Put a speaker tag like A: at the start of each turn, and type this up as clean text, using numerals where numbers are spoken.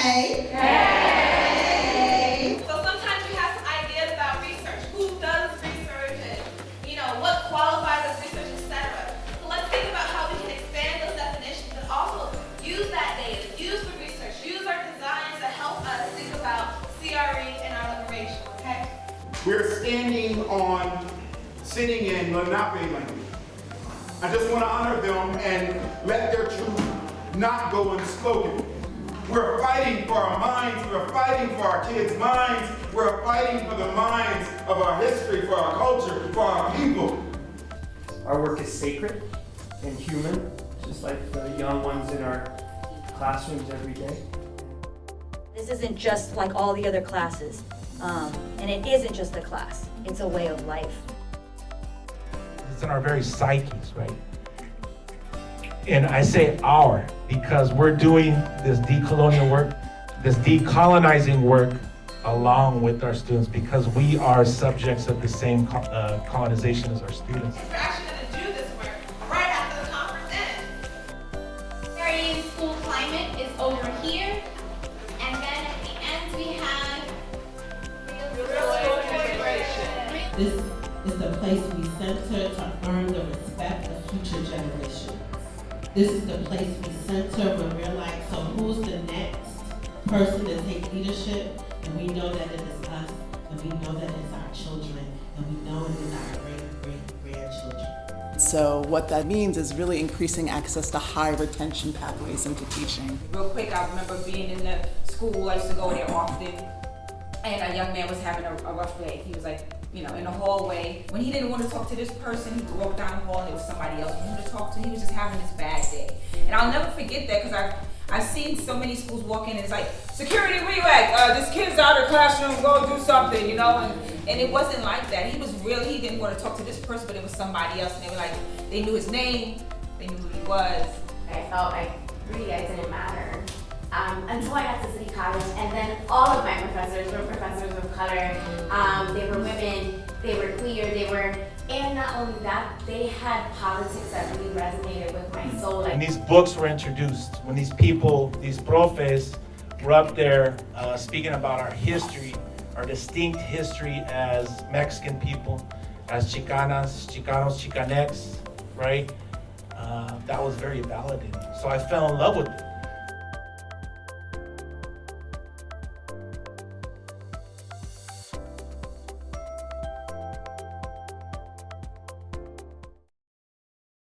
A: Hey.
B: Hey. So sometimes we have some ideas about research. Who does research and, what qualifies as research, etc. So let's think about how we can expand those definitions and also use that data, use the research, use our designs to help us think about CRE and our liberation, okay?
C: We're standing on sitting in Lenape language. I just want to honor them and let their truth not go unspoken. We're fighting for our minds, we're fighting for our kids' minds, we're fighting for the minds of our history, for our culture, for our people.
D: Our work is sacred and human, just like the young ones in our classrooms every day.
E: This isn't just like all the other classes, and it isn't just a class, it's a way of life.
F: It's in our very psyches, right? And I say our, because we're doing this decolonial work, this decolonizing work along with our students, because we are subjects of the same colonization as our students.
B: We're actually going to do this work right after the conference ends.
G: Carrying school climate is over here, and then at the end we have
B: real integration.
A: This is the place we center to earn the respect of future generations. This is the place we center when we're like, so who's the next person to take leadership? And we know that it is us, and we know that it's our children, and we know it is our grandchildren.
H: So what that means is really increasing access to high retention pathways into teaching.
I: Real quick, I remember being in the school, I used to go there often, and a young man was having a rough day. He was like, in the hallway. When he didn't want to talk to this person, he walked down the hall and it was somebody else he wanted to talk to. He was just having this bad day. And I'll never forget that because I've seen so many schools walk in and it's like, security, where you at? This kid's out of the classroom, go do something, and it wasn't like that. He didn't want to talk to this person, but it was somebody else, and they were like, they knew his name, they knew who he was.
G: I felt like really guys didn't matter until I got to City College, and then all of my professors were professors of color. They were women, they were queer, and not only that, they had politics that really resonated with my soul.
F: When these books were introduced, when these people, these profes, were up there speaking about our history, our distinct history as Mexican people, as Chicanas, Chicanos, Chicanx, right? That was very validating. So I fell in love with this.